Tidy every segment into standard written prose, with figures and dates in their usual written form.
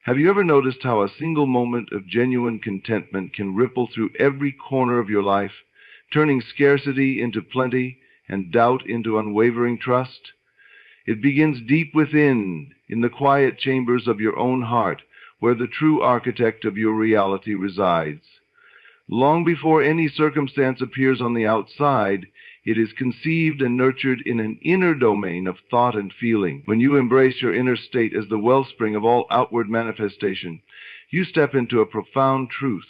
Have you ever noticed how a single moment of genuine contentment can ripple through every corner of your life, turning scarcity into plenty and doubt into unwavering trust? It begins deep within, in the quiet chambers of your own heart, where the true architect of your reality resides. Long before any circumstance appears on the outside, it is conceived and nurtured in an inner domain of thought and feeling. When you embrace your inner state as the wellspring of all outward manifestation, you step into a profound truth.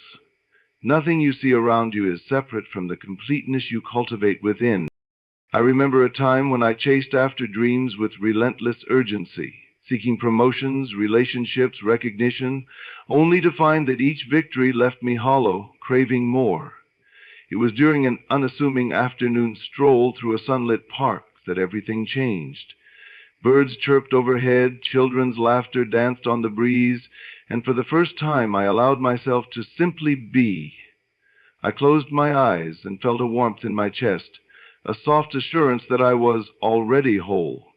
Nothing you see around you is separate from the completeness you cultivate within. I remember a time when I chased after dreams with relentless urgency, seeking promotions, relationships, recognition, only to find that each victory left me hollow, craving more. It was during an unassuming afternoon stroll through a sunlit park that everything changed. Birds chirped overhead, children's laughter danced on the breeze, and for the first time I allowed myself to simply be. I closed my eyes and felt a warmth in my chest, a soft assurance that I was already whole,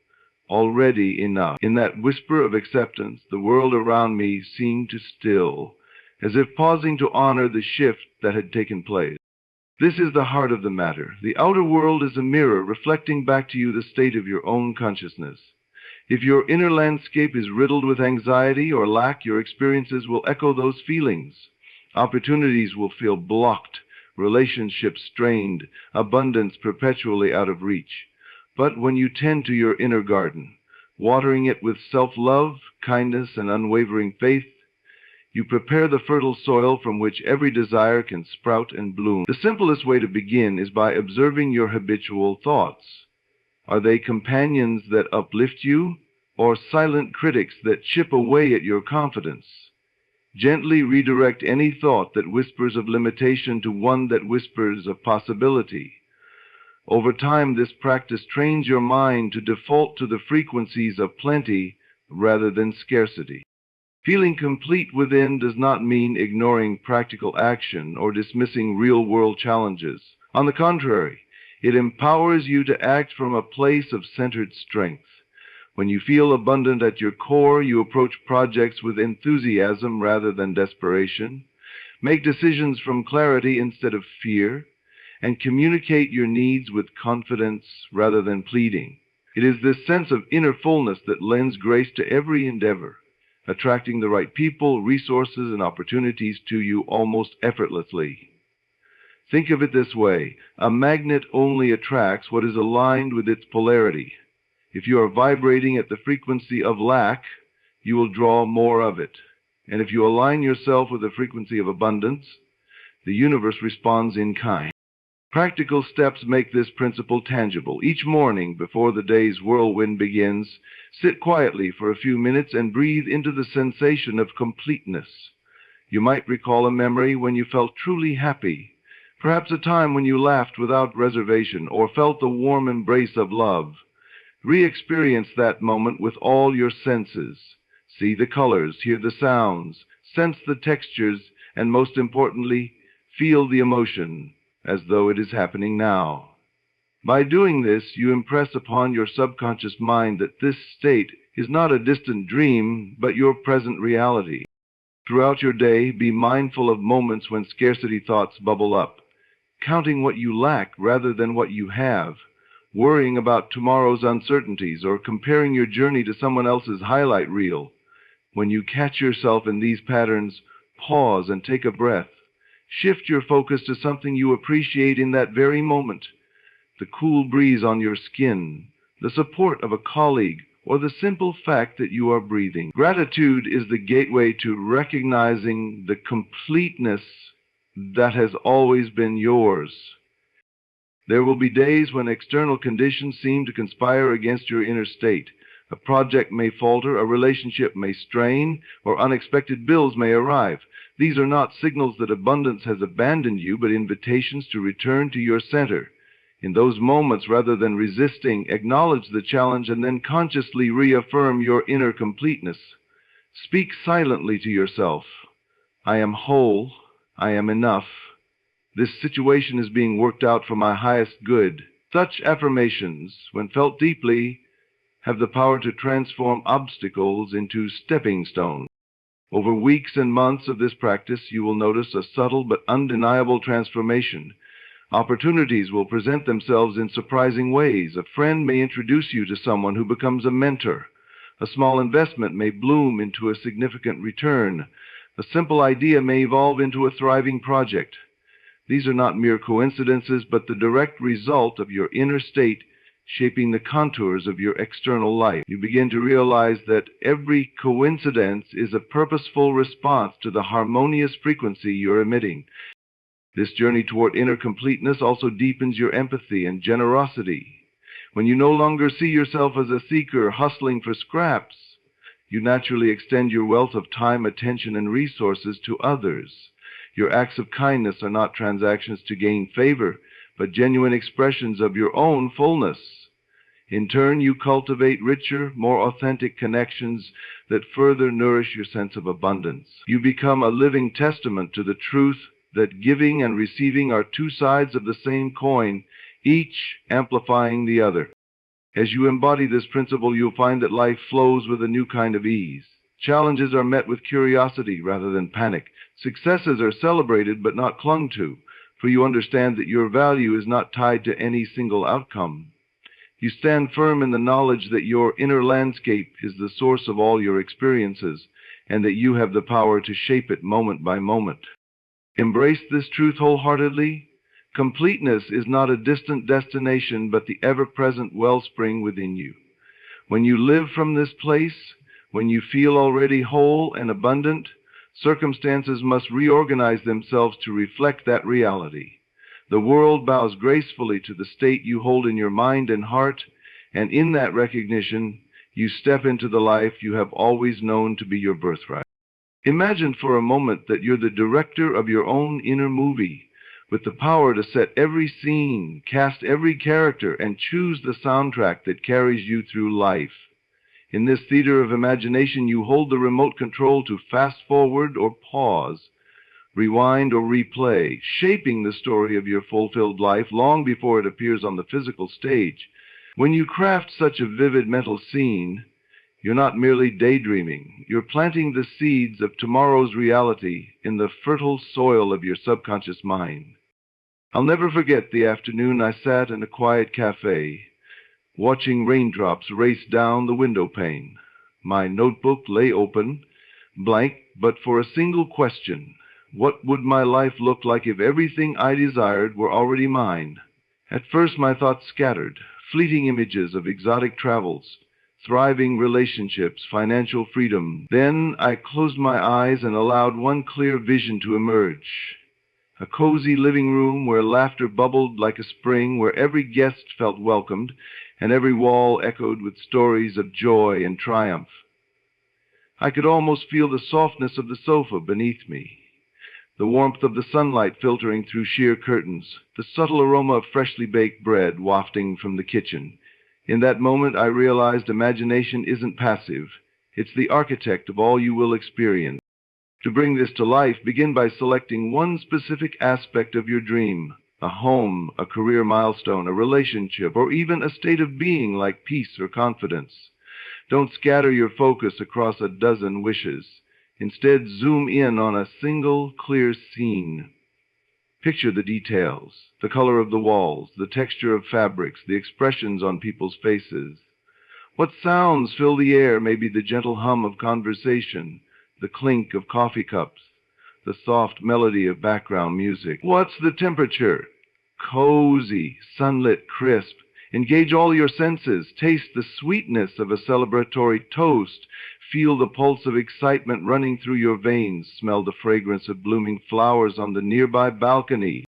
already enough. In that whisper of acceptance, the world around me seemed to still, as if pausing to honor the shift that had taken place. This is the heart of the matter. The outer world is a mirror reflecting back to you the state of your own consciousness. If your inner landscape is riddled with anxiety or lack, your experiences will echo those feelings. Opportunities will feel blocked, relationships strained, abundance perpetually out of reach. But when you tend to your inner garden, watering it with self-love, kindness, and unwavering faith, you prepare the fertile soil from which every desire can sprout and bloom. The simplest way to begin is by observing your habitual thoughts. Are they companions that uplift you, or silent critics that chip away at your confidence? Gently redirect any thought that whispers of limitation to one that whispers of possibility. Over time, this practice trains your mind to default to the frequencies of plenty rather than scarcity. Feeling complete within does not mean ignoring practical action or dismissing real-world challenges. On the contrary, it empowers you to act from a place of centered strength. When you feel abundant at your core, you approach projects with enthusiasm rather than desperation, make decisions from clarity instead of fear, and communicate your needs with confidence rather than pleading. It is this sense of inner fullness that lends grace to every endeavor, attracting the right people, resources, and opportunities to you almost effortlessly. Think of it this way: a magnet only attracts what is aligned with its polarity. If you are vibrating at the frequency of lack, you will draw more of it. And if you align yourself with the frequency of abundance, the universe responds in kind. Practical steps make this principle tangible. Each morning, before the day's whirlwind begins, sit quietly for a few minutes and breathe into the sensation of completeness. You might recall a memory when you felt truly happy, perhaps a time when you laughed without reservation or felt the warm embrace of love. Re-experience that moment with all your senses. See the colors, hear the sounds, sense the textures, and most importantly, feel the emotion as though it is happening now. By doing this, you impress upon your subconscious mind that this state is not a distant dream, but your present reality. Throughout your day, be mindful of moments when scarcity thoughts bubble up, counting what you lack rather than what you have, worrying about tomorrow's uncertainties, or comparing your journey to someone else's highlight reel. When you catch yourself in these patterns, pause and take a breath. Shift your focus to something you appreciate in that very moment: the cool breeze on your skin, the support of a colleague, or the simple fact that you are breathing. Gratitude is the gateway to recognizing the completeness that has always been yours. There will be days when external conditions seem to conspire against your inner state. A project may falter, a relationship may strain, or unexpected bills may arrive. These are not signals that abundance has abandoned you, but invitations to return to your center. In those moments, rather than resisting, acknowledge the challenge and then consciously reaffirm your inner completeness. Speak silently to yourself: I am whole, I am enough. This situation is being worked out for my highest good. Such affirmations, when felt deeply, have the power to transform obstacles into stepping stones. Over weeks and months of this practice, you will notice a subtle but undeniable transformation. Opportunities will present themselves in surprising ways. A friend may introduce you to someone who becomes a mentor. A small investment may bloom into a significant return. A simple idea may evolve into a thriving project. These are not mere coincidences, but the direct result of your inner state shaping the contours of your external life. You begin to realize that every coincidence is a purposeful response to the harmonious frequency you're emitting. This journey toward inner completeness also deepens your empathy and generosity. When you no longer see yourself as a seeker hustling for scraps, you naturally extend your wealth of time, attention, and resources to others. Your acts of kindness are not transactions to gain favor, but genuine expressions of your own fullness. In turn, you cultivate richer, more authentic connections that further nourish your sense of abundance. You become a living testament to the truth that giving and receiving are two sides of the same coin, each amplifying the other. As you embody this principle, you'll find that life flows with a new kind of ease. Challenges are met with curiosity rather than panic. Successes are celebrated but not clung to, for you understand that your value is not tied to any single outcome. You stand firm in the knowledge that your inner landscape is the source of all your experiences, and that you have the power to shape it moment by moment. Embrace this truth wholeheartedly. Completeness is not a distant destination, but the ever-present wellspring within you. When you live from this place, when you feel already whole and abundant, circumstances must reorganize themselves to reflect that reality. The world bows gracefully to the state you hold in your mind and heart, and in that recognition, you step into the life you have always known to be your birthright. Imagine for a moment that you're the director of your own inner movie, with the power to set every scene, cast every character, and choose the soundtrack that carries you through life. In this theater of imagination, you hold the remote control to fast forward or pause, rewind or replay, shaping the story of your fulfilled life long before it appears on the physical stage. When you craft such a vivid mental scene, you're not merely daydreaming. You're planting the seeds of tomorrow's reality in the fertile soil of your subconscious mind. I'll never forget the afternoon I sat in a quiet cafe, watching raindrops race down the window pane. My notebook lay open, blank, but for a single question. What would my life look like if everything I desired were already mine? At first my thoughts scattered, fleeting images of exotic travels, thriving relationships, financial freedom. Then I closed my eyes and allowed one clear vision to emerge. A cozy living room where laughter bubbled like a spring, where every guest felt welcomed, and every wall echoed with stories of joy and triumph. I could almost feel the softness of the sofa beneath me, the warmth of the sunlight filtering through sheer curtains, the subtle aroma of freshly baked bread wafting from the kitchen. In that moment, I realized imagination isn't passive. It's the architect of all you will experience. To bring this to life, begin by selecting one specific aspect of your dream: a home, a career milestone, a relationship, or even a state of being like peace or confidence. Don't scatter your focus across a dozen wishes. Instead, zoom in on a single clear scene. Picture the details, the color of the walls, the texture of fabrics, the expressions on people's faces. What sounds fill the air? Maybe the gentle hum of conversation, the clink of coffee cups, the soft melody of background music. What's the temperature? Cozy, sunlit, crisp. Engage all your senses. Taste the sweetness of a celebratory toast. Feel the pulse of excitement running through your veins. Smell the fragrance of blooming flowers on the nearby balcony.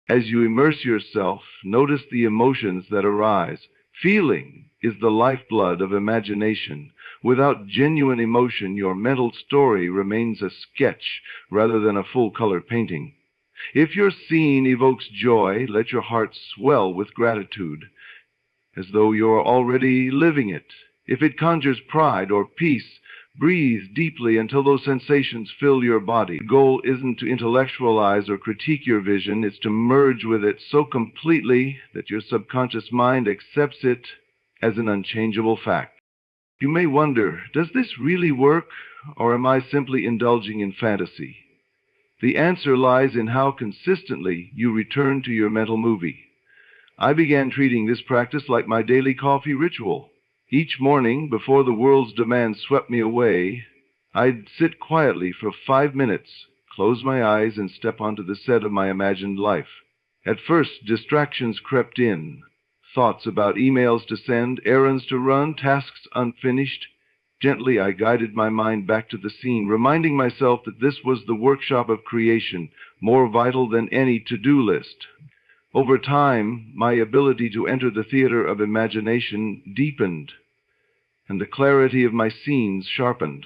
As you immerse yourself, notice the emotions that arise. Feeling is the lifeblood of imagination. Without genuine emotion, your mental story remains a sketch rather than a full-color painting. If your scene evokes joy, let your heart swell with gratitude, as though you're already living it. If it conjures pride or peace, breathe deeply until those sensations fill your body. The goal isn't to intellectualize or critique your vision. It's to merge with it so completely that your subconscious mind accepts it as an unchangeable fact. You may wonder, does this really work, or am I simply indulging in fantasy? The answer lies in how consistently you return to your mental movie. I began treating this practice like my daily coffee ritual. Each morning, before the world's demands swept me away, I'd sit quietly for 5 minutes, close my eyes, and step onto the set of my imagined life. At first, distractions crept in. Thoughts about emails to send, errands to run, tasks unfinished. Gently, I guided my mind back to the scene, reminding myself that this was the workshop of creation, more vital than any to-do list. Over time, my ability to enter the theater of imagination deepened, and the clarity of my scenes sharpened.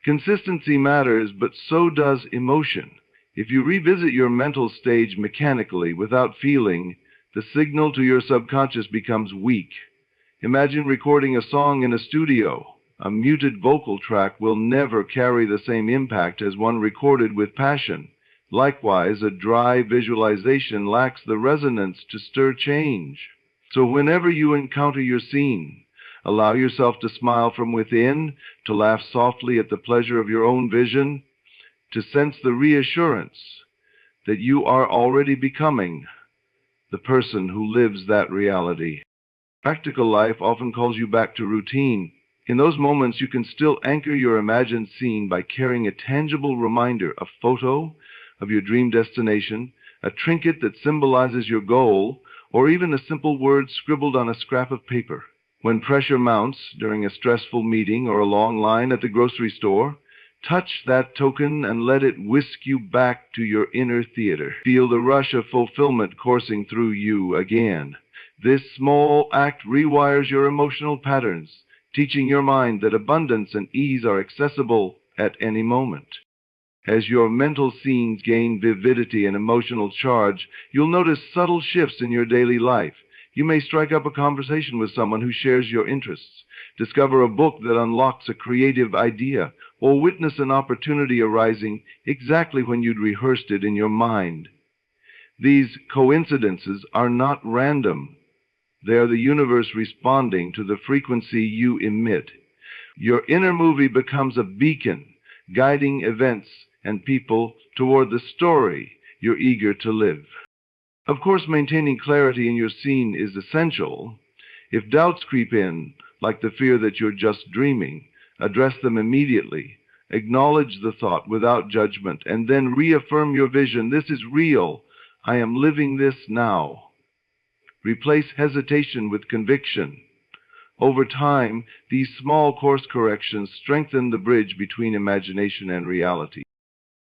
Consistency matters, but so does emotion. If you revisit your mental stage mechanically, without feeling, the signal to your subconscious becomes weak. Imagine recording a song in a studio. A muted vocal track will never carry the same impact as one recorded with passion. Likewise, a dry visualization lacks the resonance to stir change. So whenever you encounter your scene, allow yourself to smile from within, to laugh softly at the pleasure of your own vision, to sense the reassurance that you are already becoming the person who lives that reality. Practical life often calls you back to routine. In those moments, you can still anchor your imagined scene by carrying a tangible reminder, a photo of your dream destination, a trinket that symbolizes your goal, or even a simple word scribbled on a scrap of paper. When pressure mounts during a stressful meeting or a long line at the grocery store, touch that token and let it whisk you back to your inner theater. Feel the rush of fulfillment coursing through you again. This small act rewires your emotional patterns, teaching your mind that abundance and ease are accessible at any moment. As your mental scenes gain vividity and emotional charge, you'll notice subtle shifts in your daily life. You may strike up a conversation with someone who shares your interests, discover a book that unlocks a creative idea, or witness an opportunity arising exactly when you'd rehearsed it in your mind. These coincidences are not random. They are the universe responding to the frequency you emit. Your inner movie becomes a beacon, guiding events and people toward the story you're eager to live. Of course, maintaining clarity in your scene is essential. If doubts creep in, like the fear that you're just dreaming, address them immediately. Acknowledge the thought without judgment, and then reaffirm your vision. This is real. I am living this now. Replace hesitation with conviction. Over time, these small course corrections strengthen the bridge between imagination and reality.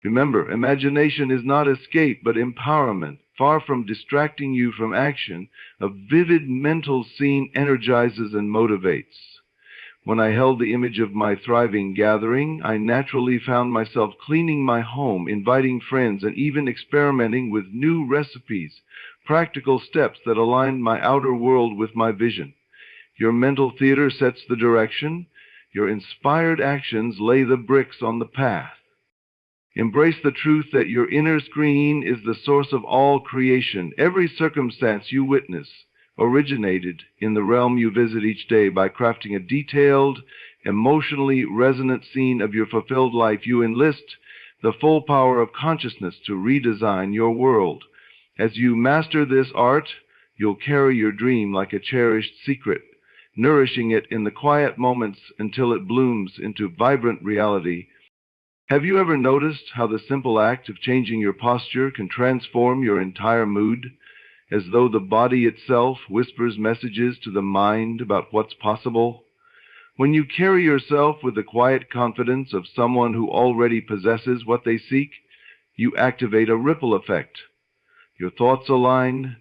Remember, imagination is not escape, but empowerment. Far from distracting you from action, a vivid mental scene energizes and motivates. When I held the image of my thriving gathering, I naturally found myself cleaning my home, inviting friends, and even experimenting with new recipes, practical steps that aligned my outer world with my vision. Your mental theater sets the direction. Your inspired actions lay the bricks on the path. Embrace the truth that your inner screen is the source of all creation. Every circumstance you witness originated in the realm you visit each day. By crafting a detailed, emotionally resonant scene of your fulfilled life, you enlist the full power of consciousness to redesign your world. As you master this art, you'll carry your dream like a cherished secret, nourishing it in the quiet moments until it blooms into vibrant reality. Have you ever noticed how the simple act of changing your posture can transform your entire mood, as though the body itself whispers messages to the mind about what's possible? When you carry yourself with the quiet confidence of someone who already possesses what they seek, you activate a ripple effect. Your thoughts align,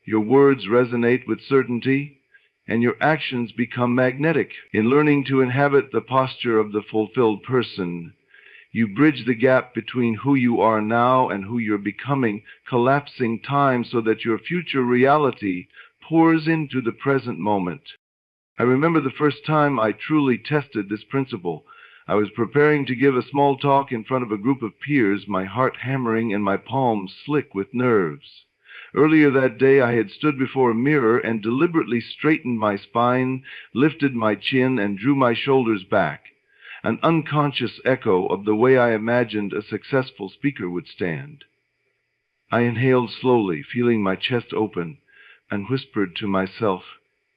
your words resonate with certainty, and your actions become magnetic. In learning to inhabit the posture of the fulfilled person, you bridge the gap between who you are now and who you're becoming, collapsing time so that your future reality pours into the present moment. I remember the first time I truly tested this principle. I was preparing to give a small talk in front of a group of peers, my heart hammering and my palms slick with nerves. Earlier that day, I had stood before a mirror and deliberately straightened my spine, lifted my chin, and drew my shoulders back. an unconscious echo of the way I imagined a successful speaker would stand. I inhaled slowly, feeling my chest open, and whispered to myself,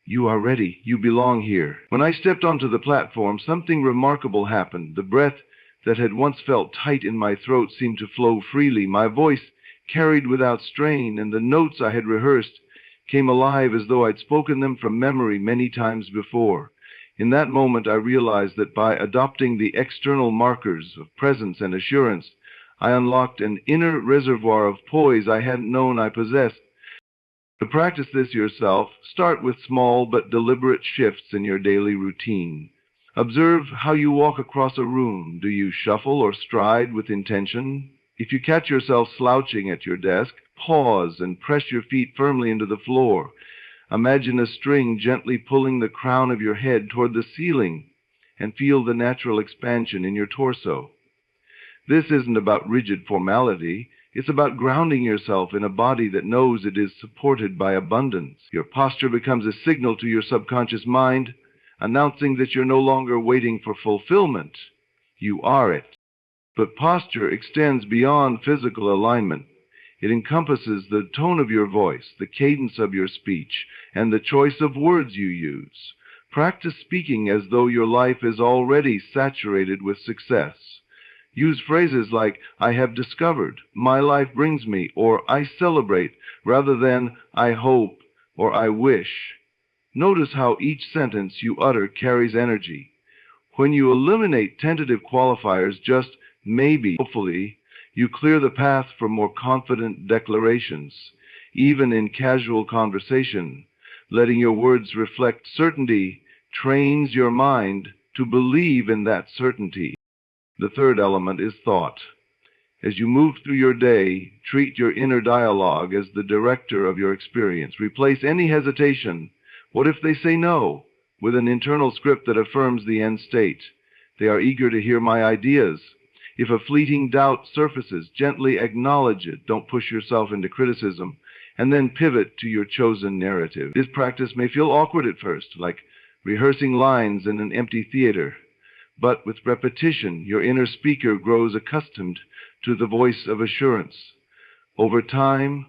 "You are ready. You belong here." When I stepped onto the platform, something remarkable happened. The breath that had once felt tight in my throat seemed to flow freely. My voice carried without strain, and the notes I had rehearsed came alive as though I'd spoken them from memory many times before. In that moment, I realized that by adopting the external markers of presence and assurance, I unlocked an inner reservoir of poise I hadn't known I possessed. To practice this yourself, start with small but deliberate shifts in your daily routine. Observe how you walk across a room. Do you shuffle or stride with intention? If you catch yourself slouching at your desk, pause and press your feet firmly into the floor. Imagine a string gently pulling the crown of your head toward the ceiling, and feel the natural expansion in your torso. This isn't about rigid formality. It's about grounding yourself in a body that knows it is supported by abundance. Your posture becomes a signal to your subconscious mind, announcing that you're no longer waiting for fulfillment. You are it. But posture extends beyond physical alignment. It encompasses the tone of your voice, the cadence of your speech, and the choice of words you use. Practice speaking as though your life is already saturated with success. Use phrases like, "I have discovered," "My life brings me," or "I celebrate," rather than "I hope" or "I wish." Notice how each sentence you utter carries energy. When you eliminate tentative qualifiers, just maybe, hopefully, you clear the path for more confident declarations. Even in casual conversation, letting your words reflect certainty trains your mind to believe in that certainty. The third element is thought. As you move through your day, treat your inner dialogue as the director of your experience. Replace any hesitation, "What if they say no?" with an internal script that affirms the end state. "They are eager to hear my ideas." If a fleeting doubt surfaces, gently acknowledge it. Don't push yourself into criticism, and then pivot to your chosen narrative. This practice may feel awkward at first, like rehearsing lines in an empty theater. But with repetition, your inner speaker grows accustomed to the voice of assurance. Over time,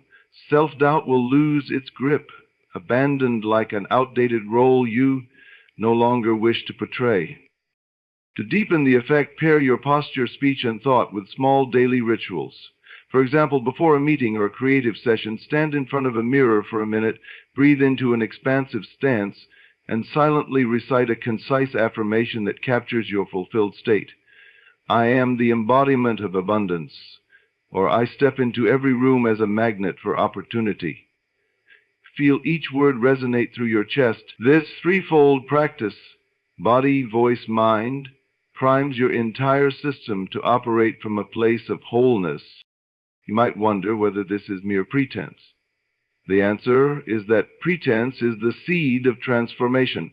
self-doubt will lose its grip, abandoned like an outdated role you no longer wish to portray. To deepen the effect, pair your posture, speech, and thought with small daily rituals. For example, before a meeting or a creative session, stand in front of a mirror for a minute, breathe into an expansive stance, and silently recite a concise affirmation that captures your fulfilled state. "I am the embodiment of abundance," or "I step into every room as a magnet for opportunity." Feel each word resonate through your chest. This threefold practice, body, voice, mind, primes your entire system to operate from a place of wholeness. You might wonder whether this is mere pretense. The answer is that pretense is the seed of transformation.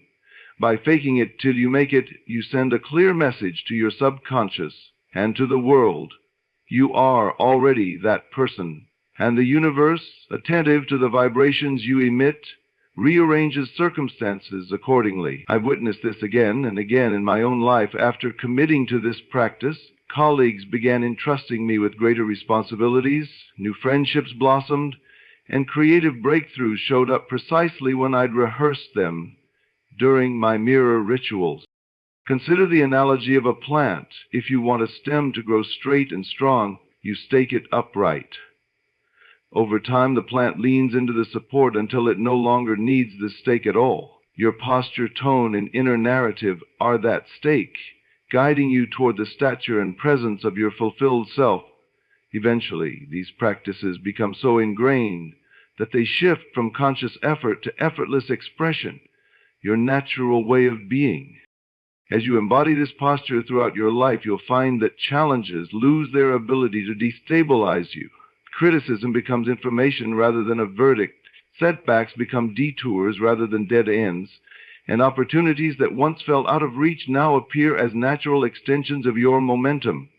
By faking it till you make it, you send a clear message to your subconscious and to the world. You are already that person, and the universe, attentive to the vibrations you emit, rearranges circumstances accordingly. I've witnessed this again and again in my own life. After committing to this practice, colleagues began entrusting me with greater responsibilities, new friendships blossomed, and creative breakthroughs showed up precisely when I'd rehearsed them during my mirror rituals. Consider the analogy of a plant. If you want a stem to grow straight and strong, you stake it upright. Over time, the plant leans into the support until it no longer needs the stake at all. Your posture, tone, and inner narrative are that stake, guiding you toward the stature and presence of your fulfilled self. Eventually, these practices become so ingrained that they shift from conscious effort to effortless expression, your natural way of being. As you embody this posture throughout your life, you'll find that challenges lose their ability to destabilize you. Criticism becomes information rather than a verdict. Setbacks become detours rather than dead ends. And opportunities that once felt out of reach now appear as natural extensions of your momentum.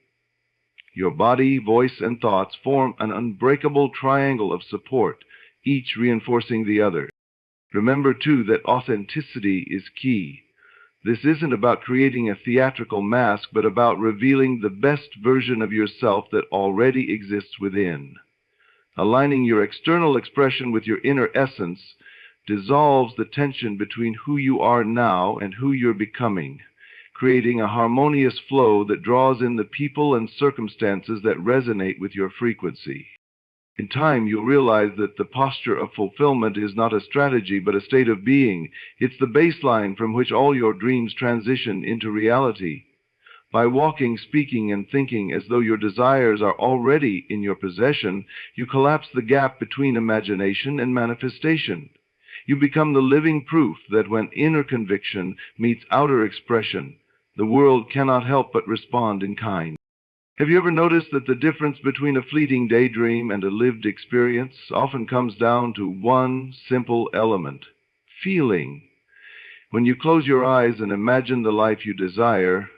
Your body, voice, and thoughts form an unbreakable triangle of support, each reinforcing the other. Remember, too, that authenticity is key. This isn't about creating a theatrical mask, but about revealing the best version of yourself that already exists within. Aligning your external expression with your inner essence dissolves the tension between who you are now and who you're becoming, creating a harmonious flow that draws in the people and circumstances that resonate with your frequency. In time, you'll realize that the posture of fulfillment is not a strategy, but a state of being. It's the baseline from which all your dreams transition into reality. By walking, speaking, and thinking as though your desires are already in your possession, you collapse the gap between imagination and manifestation. You become the living proof that when inner conviction meets outer expression, the world cannot help but respond in kind. Have you ever noticed that the difference between a fleeting daydream and a lived experience often comes down to one simple element: feeling? When you close your eyes and imagine the life you desire,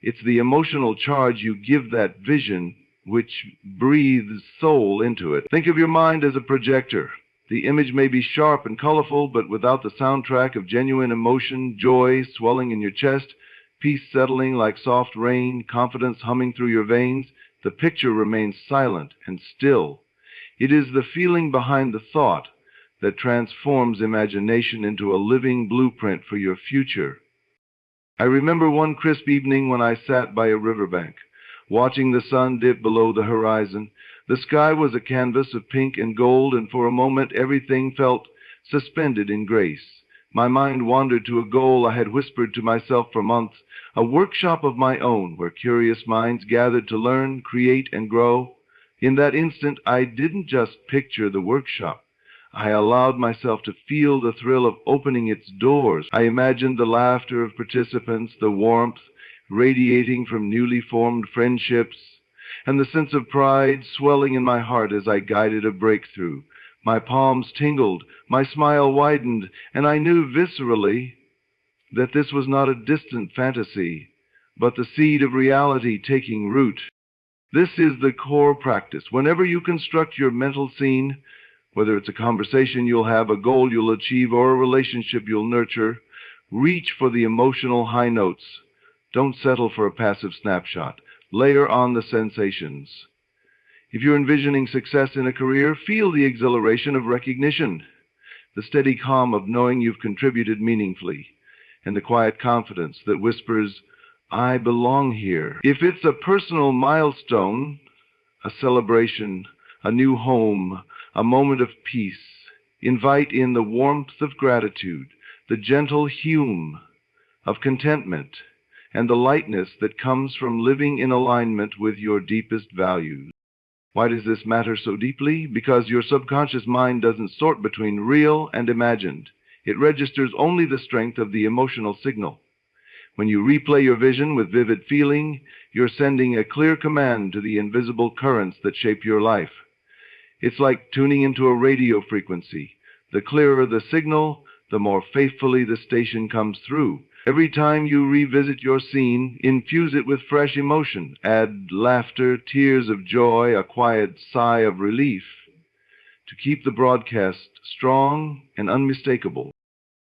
it's the emotional charge you give that vision which breathes soul into it. Think of your mind as a projector. The image may be sharp and colorful, but without the soundtrack of genuine emotion, joy swelling in your chest, peace settling like soft rain, confidence humming through your veins, the picture remains silent and still. It is the feeling behind the thought that transforms imagination into a living blueprint for your future. I remember one crisp evening when I sat by a riverbank, watching the sun dip below the horizon. The sky was a canvas of pink and gold, and for a moment everything felt suspended in grace. My mind wandered to a goal I had whispered to myself for months, a workshop of my own where curious minds gathered to learn, create, and grow. In that instant, I didn't just picture the workshop. I allowed myself to feel the thrill of opening its doors. I imagined the laughter of participants, the warmth radiating from newly formed friendships, and the sense of pride swelling in my heart as I guided a breakthrough. My palms tingled, my smile widened, and I knew viscerally that this was not a distant fantasy, but the seed of reality taking root. This is the core practice. Whenever you construct your mental scene, whether it's a conversation you'll have, a goal you'll achieve, or a relationship you'll nurture, reach for the emotional high notes. Don't settle for a passive snapshot. Layer on the sensations. If you're envisioning success in a career, feel the exhilaration of recognition, the steady calm of knowing you've contributed meaningfully, and the quiet confidence that whispers, "I belong here." If it's a personal milestone, a celebration, a new home, a moment of peace, invite in the warmth of gratitude, the gentle hum of contentment, and the lightness that comes from living in alignment with your deepest values. Why does this matter so deeply? Because your subconscious mind doesn't sort between real and imagined. It registers only the strength of the emotional signal. When you replay your vision with vivid feeling, you're sending a clear command to the invisible currents that shape your life. It's like tuning into a radio frequency. The clearer the signal, the more faithfully the station comes through. Every time you revisit your scene, infuse it with fresh emotion. Add laughter, tears of joy, a quiet sigh of relief to keep the broadcast strong and unmistakable.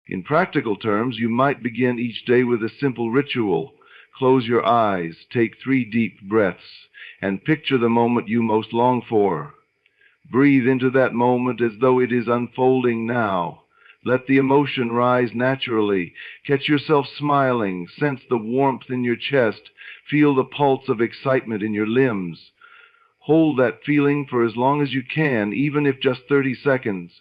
In practical terms, you might begin each day with a simple ritual. Close your eyes, take 3 deep breaths, and picture the moment you most long for. Breathe into that moment as though it is unfolding now. Let the emotion rise naturally. Catch yourself smiling. Sense the warmth in your chest. Feel the pulse of excitement in your limbs. Hold that feeling for as long as you can, even if just 30 seconds,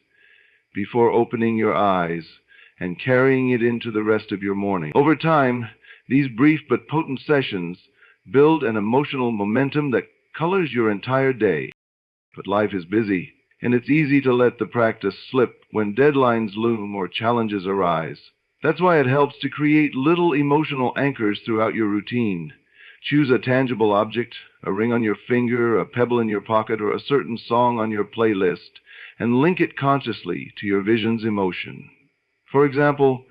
before opening your eyes and carrying it into the rest of your morning. Over time, these brief but potent sessions build an emotional momentum that colors your entire day. But life is busy, and it's easy to let the practice slip when deadlines loom or challenges arise. That's why it helps to create little emotional anchors throughout your routine. Choose a tangible object, a ring on your finger, a pebble in your pocket, or a certain song on your playlist, and link it consciously to your vision's emotion. For example,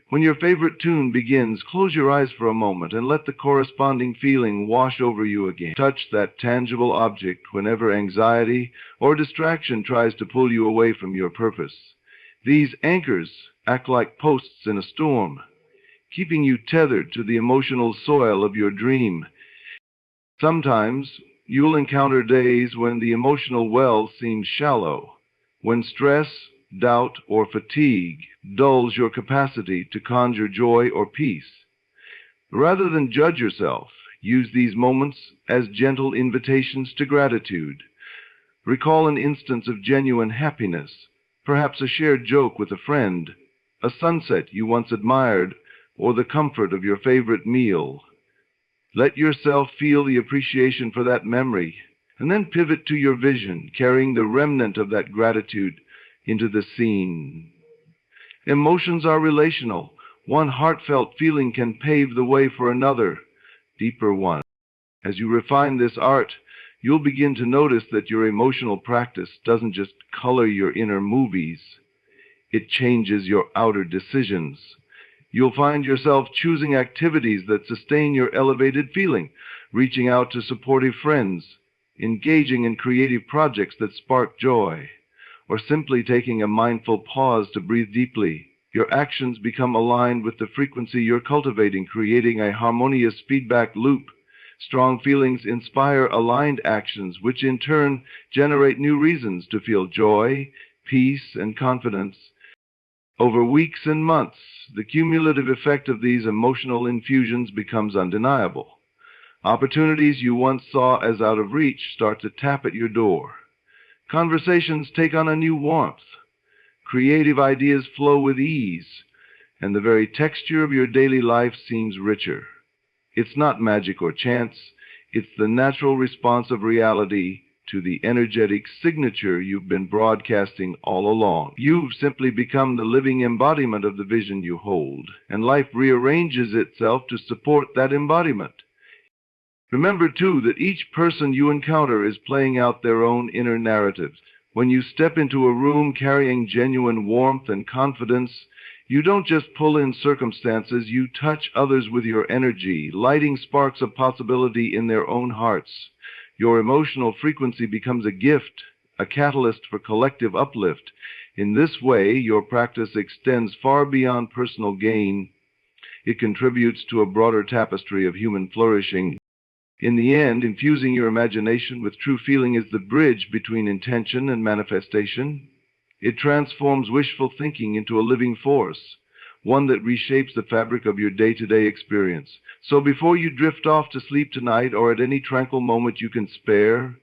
when your favorite tune begins, close your eyes for a moment and let the corresponding feeling wash over you again. Touch that tangible object whenever anxiety or distraction tries to pull you away from your purpose. These anchors act like posts in a storm. keeping you tethered to the emotional soil of your dream. Sometimes you'll encounter days when the emotional well seems shallow, when stress, doubt, or fatigue dulls your capacity to conjure joy or peace. Rather than judge yourself, use these moments as gentle invitations to gratitude. Recall an instance of genuine happiness, perhaps a shared joke with a friend, a sunset you once admired, or the comfort of your favorite meal. Let yourself feel the appreciation for that memory, and then pivot to your vision, carrying the remnant of that gratitude into the scene. Emotions are relational. One heartfelt feeling can pave the way for another, deeper one. As you refine this art, you'll begin to notice that your emotional practice doesn't just color your inner movies, it changes your outer decisions. You'll find yourself choosing activities that sustain your elevated feeling, reaching out to supportive friends, engaging in creative projects that spark joy, or simply taking a mindful pause to breathe deeply. Your actions become aligned with the frequency you're cultivating, creating a harmonious feedback loop. Strong feelings inspire aligned actions, which in turn generate new reasons to feel joy, peace, and confidence. Over weeks and months, the cumulative effect of these emotional infusions becomes undeniable. Opportunities you once saw as out of reach start to tap at your door. Conversations take on a new warmth. Creative ideas flow with ease, and the very texture of your daily life seems richer. It's not magic or chance, it's the natural response of reality to the energetic signature you've been broadcasting all along. You've simply become the living embodiment of the vision you hold, and life rearranges itself to support that embodiment. Remember, too, that each person you encounter is playing out their own inner narratives. When you step into a room carrying genuine warmth and confidence, you don't just pull in circumstances, you touch others with your energy, lighting sparks of possibility in their own hearts. Your emotional frequency becomes a gift, a catalyst for collective uplift. In this way, your practice extends far beyond personal gain. It contributes to a broader tapestry of human flourishing. In the end, infusing your imagination with true feeling is the bridge between intention and manifestation. It transforms wishful thinking into a living force, one that reshapes the fabric of your day-to-day experience. So before you drift off to sleep tonight, or at any tranquil moment you can spare,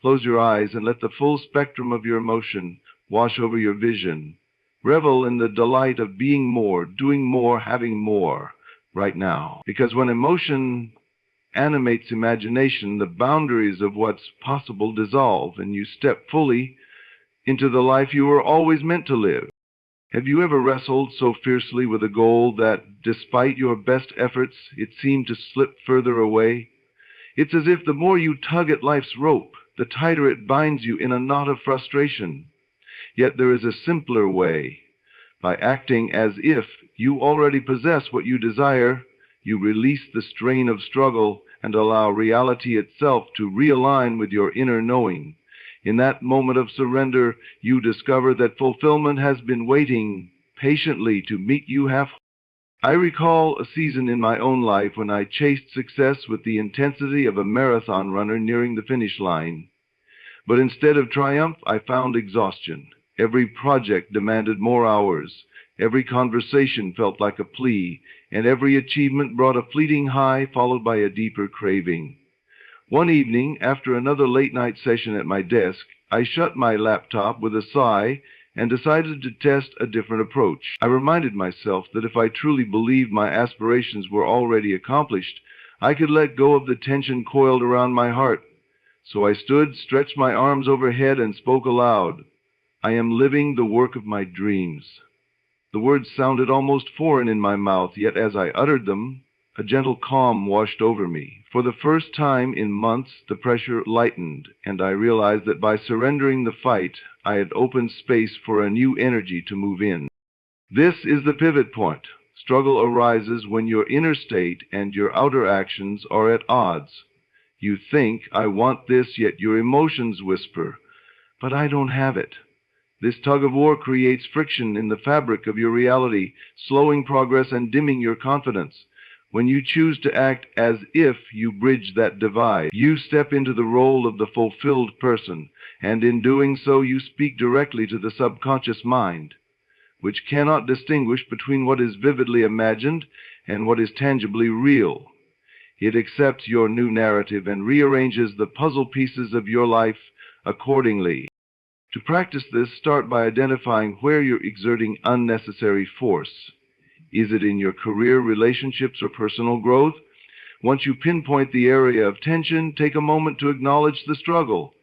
close your eyes and let the full spectrum of your emotion wash over your vision. Revel in the delight of being more, doing more, having more right now. Because when emotion animates imagination, the boundaries of what's possible dissolve, and you step fully into the life you were always meant to live. Have you ever wrestled so fiercely with a goal that, despite your best efforts, it seemed to slip further away? It's as if the more you tug at life's rope, the tighter it binds you in a knot of frustration. Yet there is a simpler way. By acting as if you already possess what you desire, you release the strain of struggle and allow reality itself to realign with your inner knowing. In that moment of surrender, you discover that fulfillment has been waiting patiently to meet you halfway. I recall a season in my own life when I chased success with the intensity of a marathon runner nearing the finish line. But instead of triumph, I found exhaustion. Every project demanded more hours. Every conversation felt like a plea, and every achievement brought a fleeting high followed by a deeper craving. One evening, after another late-night session at my desk, I shut my laptop with a sigh and decided to test a different approach. I reminded myself that if I truly believed my aspirations were already accomplished, I could let go of the tension coiled around my heart. So I stood, stretched my arms overhead, and spoke aloud. I am living the work of my dreams. The words sounded almost foreign in my mouth, yet as I uttered them, a gentle calm washed over me. For the first time in months, the pressure lightened, and I realized that by surrendering the fight, I had opened space for a new energy to move in. This is the pivot point. Struggle arises when your inner state and your outer actions are at odds. You think, I want this, yet your emotions whisper, but I don't have it. This tug-of-war creates friction in the fabric of your reality, slowing progress and dimming your confidence. When you choose to act as if you bridge that divide, you step into the role of the fulfilled person, and in doing so you speak directly to the subconscious mind, which cannot distinguish between what is vividly imagined and what is tangibly real. It accepts your new narrative and rearranges the puzzle pieces of your life accordingly. To practice this, start by identifying where you're exerting unnecessary force. Is it in your career, relationships, or personal growth? Once you pinpoint the area of tension, take a moment to acknowledge the struggle.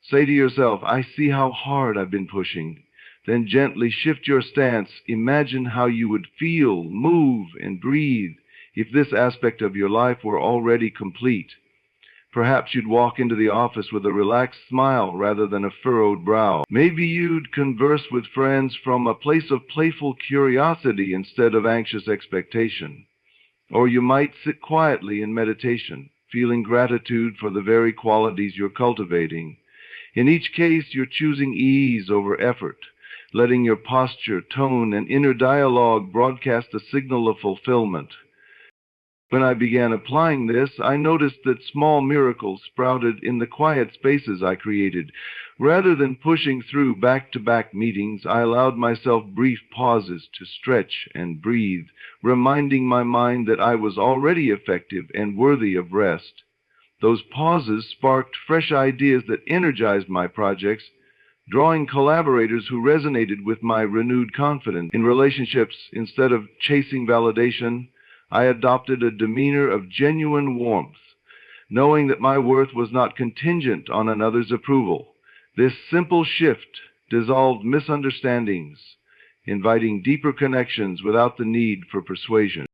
Say to yourself, "I see how hard I've been pushing." Then gently shift your stance. Imagine how you would feel, move, and breathe if this aspect of your life were already complete. Perhaps you'd walk into the office with a relaxed smile rather than a furrowed brow. Maybe you'd converse with friends from a place of playful curiosity instead of anxious expectation. Or you might sit quietly in meditation, feeling gratitude for the very qualities you're cultivating. In each case, you're choosing ease over effort, letting your posture, tone, and inner dialogue broadcast a signal of fulfillment. When I began applying this, I noticed that small miracles sprouted in the quiet spaces I created. Rather than pushing through back-to-back meetings, I allowed myself brief pauses to stretch and breathe, reminding my mind that I was already effective and worthy of rest. Those pauses sparked fresh ideas that energized my projects, drawing collaborators who resonated with my renewed confidence. In relationships, instead of chasing validation, I adopted a demeanor of genuine warmth, knowing that my worth was not contingent on another's approval. This simple shift dissolved misunderstandings, inviting deeper connections without the need for persuasion.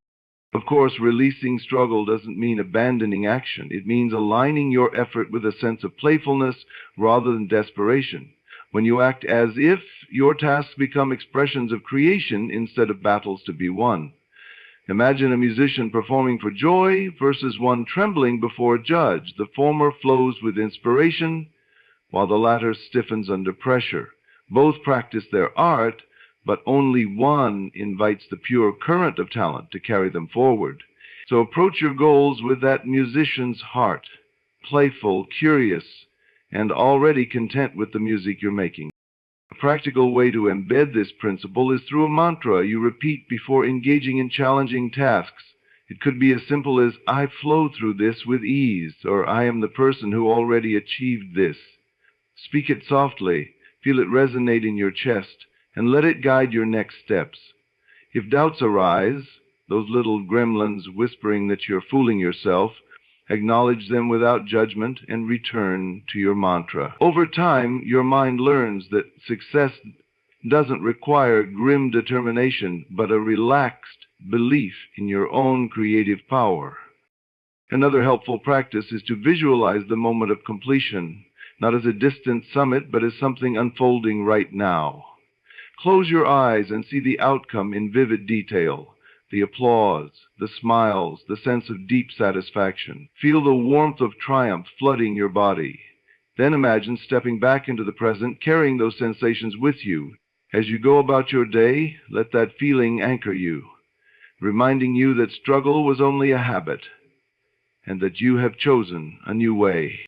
Of course, releasing struggle doesn't mean abandoning action. It means aligning your effort with a sense of playfulness rather than desperation. When you act as if, your tasks become expressions of creation instead of battles to be won. Imagine a musician performing for joy versus one trembling before a judge. The former flows with inspiration, while the latter stiffens under pressure. Both practice their art, but only one invites the pure current of talent to carry them forward. So approach your goals with that musician's heart, playful, curious, and already content with the music you're making. A practical way to embed this principle is through a mantra you repeat before engaging in challenging tasks. It could be as simple as, "I flow through this with ease," or "I am the person who already achieved this." Speak it softly, feel it resonate in your chest, and let it guide your next steps. If doubts arise, those little gremlins whispering that you're fooling yourself, acknowledge them without judgment and return to your mantra. Over time, your mind learns that success doesn't require grim determination, but a relaxed belief in your own creative power. Another helpful practice is to visualize the moment of completion, not as a distant summit, but as something unfolding right now. Close your eyes and see the outcome in vivid detail. The applause, the smiles, the sense of deep satisfaction. Feel the warmth of triumph flooding your body. Then imagine stepping back into the present, carrying those sensations with you. As you go about your day, let that feeling anchor you, reminding you that struggle was only a habit, and that you have chosen a new way.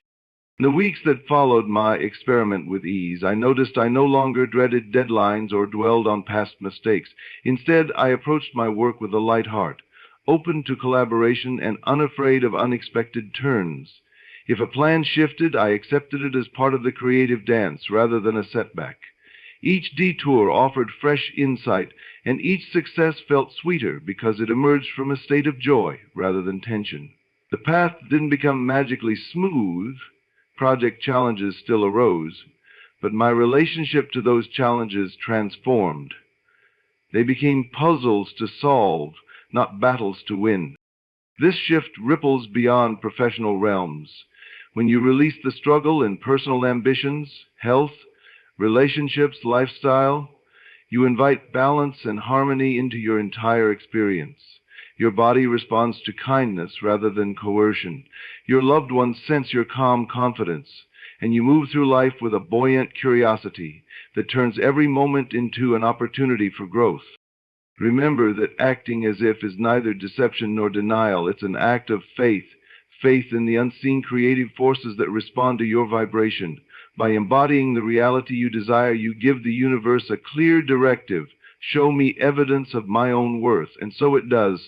In the weeks that followed my experiment with ease, I noticed I no longer dreaded deadlines or dwelled on past mistakes. Instead, I approached my work with a light heart, open to collaboration and unafraid of unexpected turns. If a plan shifted, I accepted it as part of the creative dance rather than a setback. Each detour offered fresh insight, and each success felt sweeter because it emerged from a state of joy rather than tension. The path didn't become magically smooth. Project challenges still arose, but my relationship to those challenges transformed. They became puzzles to solve, not battles to win. This shift ripples beyond professional realms. When you release the struggle in personal ambitions, health, relationships, lifestyle, you invite balance and harmony into your entire experience. Your body responds to kindness rather than coercion. Your loved ones sense your calm confidence, and you move through life with a buoyant curiosity that turns every moment into an opportunity for growth. Remember that acting as if is neither deception nor denial. It's an act of faith, faith in the unseen creative forces that respond to your vibration. By embodying the reality you desire, you give the universe a clear directive. Show me evidence of my own worth. And so it does,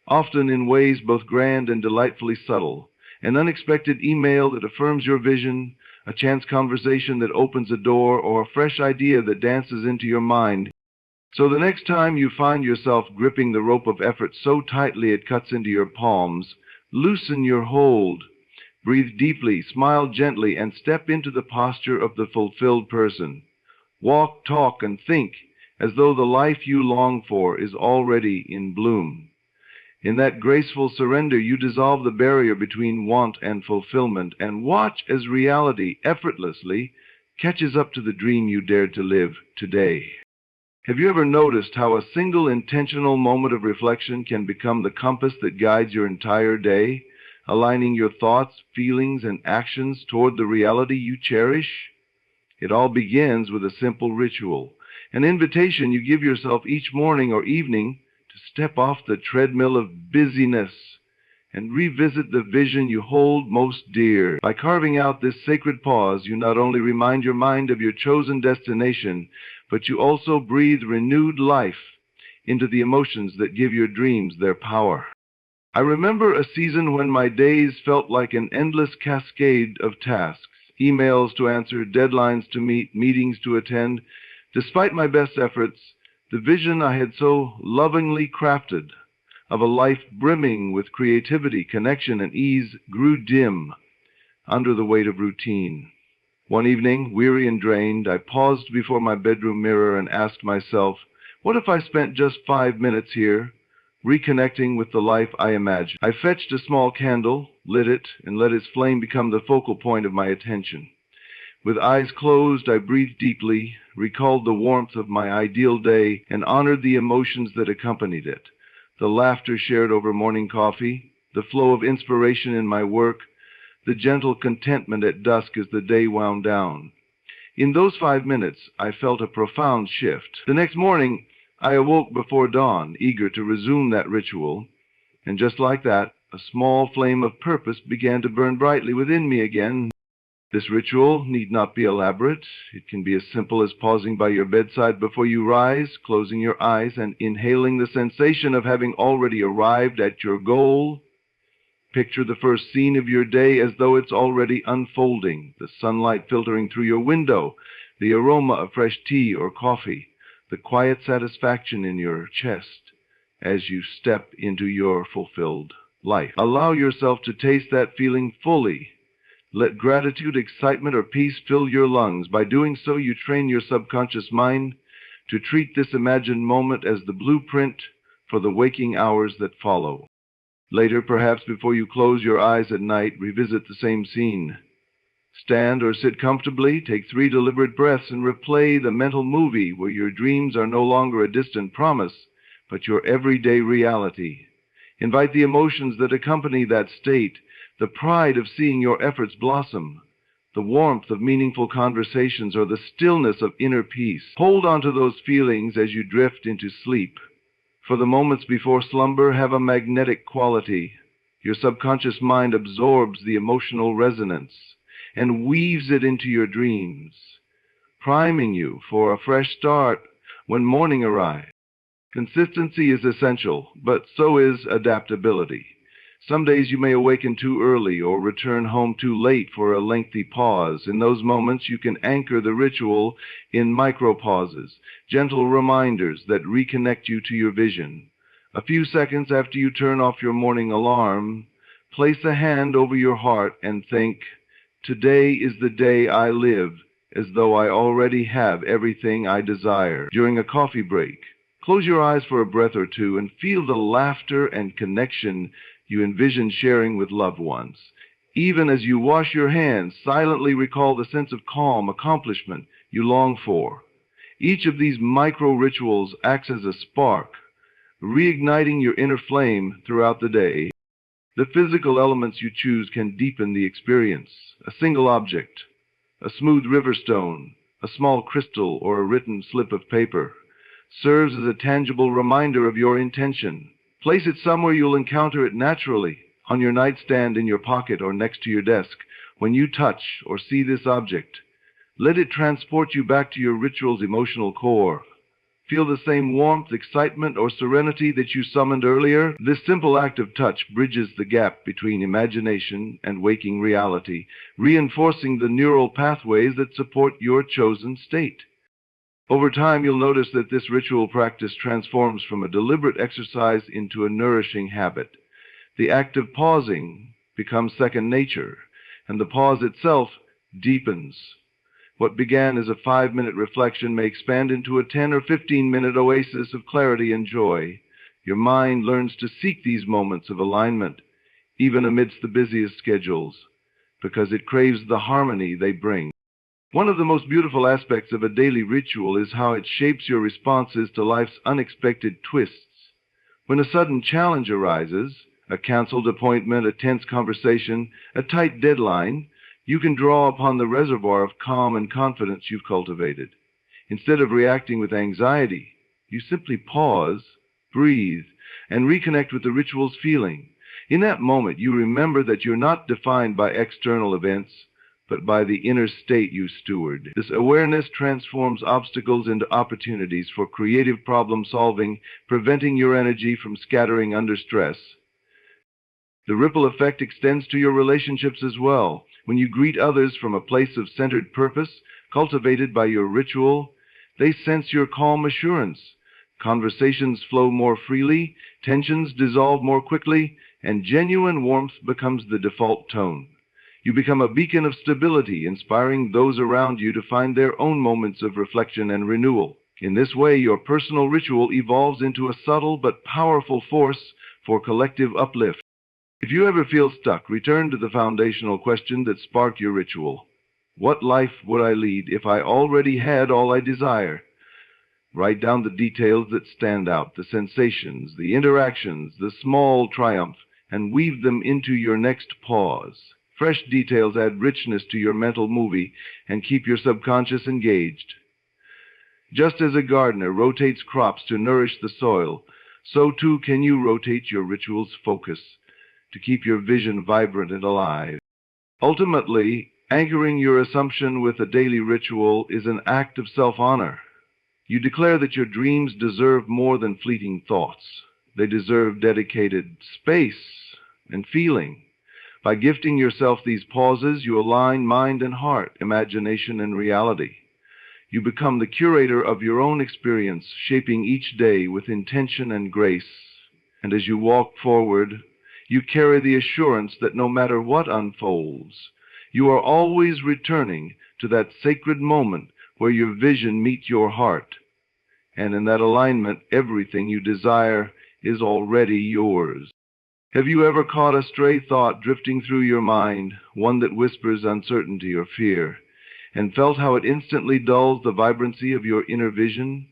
often in ways both grand and delightfully subtle. An unexpected email that affirms your vision, a chance conversation that opens a door, or a fresh idea that dances into your mind. So the next time you find yourself gripping the rope of effort so tightly it cuts into your palms, loosen your hold. Breathe deeply, smile gently, and step into the posture of the fulfilled person. Walk, talk, and think as though the life you long for is already in bloom. In that graceful surrender, you dissolve the barrier between want and fulfillment, and watch as reality effortlessly catches up to the dream you dared to live today. Have you ever noticed how a single intentional moment of reflection can become the compass that guides your entire day, aligning your thoughts, feelings, and actions toward the reality you cherish? It all begins with a simple ritual, an invitation you give yourself each morning or evening to step off the treadmill of busyness and revisit the vision you hold most dear. By carving out this sacred pause, you not only remind your mind of your chosen destination, but you also breathe renewed life into the emotions that give your dreams their power. I remember a season when my days felt like an endless cascade of tasks, emails to answer, deadlines to meet, meetings to attend. Despite my best efforts, the vision I had so lovingly crafted of a life brimming with creativity, connection, and ease grew dim under the weight of routine. One evening, weary and drained, I paused before my bedroom mirror and asked myself, what if I spent just 5 minutes here, reconnecting with the life I imagined? I fetched a small candle, lit it, and let its flame become the focal point of my attention. With eyes closed, I breathed deeply, recalled the warmth of my ideal day, and honored the emotions that accompanied it. The laughter shared over morning coffee, the flow of inspiration in my work, the gentle contentment at dusk as the day wound down. In those 5 minutes, I felt a profound shift. The next morning, I awoke before dawn, eager to resume that ritual, and just like that, a small flame of purpose began to burn brightly within me again. This ritual need not be elaborate. It can be as simple as pausing by your bedside before you rise, closing your eyes, and inhaling the sensation of having already arrived at your goal. Picture the first scene of your day as though it's already unfolding, the sunlight filtering through your window, the aroma of fresh tea or coffee, the quiet satisfaction in your chest as you step into your fulfilled life. Allow yourself to taste that feeling fully. Let gratitude, excitement, or peace fill your lungs. By doing so, you train your subconscious mind to treat this imagined moment as the blueprint for the waking hours that follow. Later, perhaps before you close your eyes at night, revisit the same scene. Stand or sit comfortably, take 3 deliberate breaths, and replay the mental movie where your dreams are no longer a distant promise, but your everyday reality. Invite the emotions that accompany that state, the pride of seeing your efforts blossom, the warmth of meaningful conversations, or the stillness of inner peace. Hold on to those feelings as you drift into sleep. For the moments before slumber have a magnetic quality. Your subconscious mind absorbs the emotional resonance and weaves it into your dreams, priming you for a fresh start when morning arrives. Consistency is essential, but so is adaptability. Some days you may awaken too early or return home too late for a lengthy pause. In those moments, you can anchor the ritual in micro-pauses, gentle reminders that reconnect you to your vision. A few seconds after you turn off your morning alarm, place a hand over your heart and think, today is the day I live as though I already have everything I desire. During a coffee break, close your eyes for a breath or two and feel the laughter and connection you envision sharing with loved ones. Even as you wash your hands, silently recall the sense of calm, accomplishment you long for. Each of these micro-rituals acts as a spark, reigniting your inner flame throughout the day. The physical elements you choose can deepen the experience. A single object, a smooth river stone, a small crystal, or a written slip of paper, serves as a tangible reminder of your intention. Place it somewhere you'll encounter it naturally, on your nightstand, in your pocket, or next to your desk. When you touch or see this object, let it transport you back to your ritual's emotional core. Feel the same warmth, excitement, or serenity that you summoned earlier? This simple act of touch bridges the gap between imagination and waking reality, reinforcing the neural pathways that support your chosen state. Over time, you'll notice that this ritual practice transforms from a deliberate exercise into a nourishing habit. The act of pausing becomes second nature, and the pause itself deepens. What began as a 5-minute reflection may expand into a 10 or 15-minute oasis of clarity and joy. Your mind learns to seek these moments of alignment, even amidst the busiest schedules, because it craves the harmony they bring. One of the most beautiful aspects of a daily ritual is how it shapes your responses to life's unexpected twists. When a sudden challenge arises, a canceled appointment, a tense conversation, a tight deadline, you can draw upon the reservoir of calm and confidence you've cultivated. Instead of reacting with anxiety, you simply pause, breathe, and reconnect with the ritual's feeling. In that moment, you remember that you're not defined by external events, but by the inner state you steward. This awareness transforms obstacles into opportunities for creative problem solving, preventing your energy from scattering under stress. The ripple effect extends to your relationships as well. When you greet others from a place of centered purpose, cultivated by your ritual, they sense your calm assurance. Conversations flow more freely, tensions dissolve more quickly, and genuine warmth becomes the default tone. You become a beacon of stability, inspiring those around you to find their own moments of reflection and renewal. In this way, your personal ritual evolves into a subtle but powerful force for collective uplift. If you ever feel stuck, return to the foundational question that sparked your ritual. What life would I lead if I already had all I desire? Write down the details that stand out, the sensations, the interactions, the small triumph, and weave them into your next pause. Fresh details add richness to your mental movie and keep your subconscious engaged. Just as a gardener rotates crops to nourish the soil, so too can you rotate your ritual's focus to keep your vision vibrant and alive. Ultimately, anchoring your assumption with a daily ritual is an act of self-honor. You declare that your dreams deserve more than fleeting thoughts. They deserve dedicated space and feeling. By gifting yourself these pauses, you align mind and heart, imagination and reality. You become the curator of your own experience, shaping each day with intention and grace. And as you walk forward, you carry the assurance that no matter what unfolds, you are always returning to that sacred moment where your vision meets your heart. And in that alignment, everything you desire is already yours. Have you ever caught a stray thought drifting through your mind, one that whispers uncertainty or fear, and felt how it instantly dulls the vibrancy of your inner vision?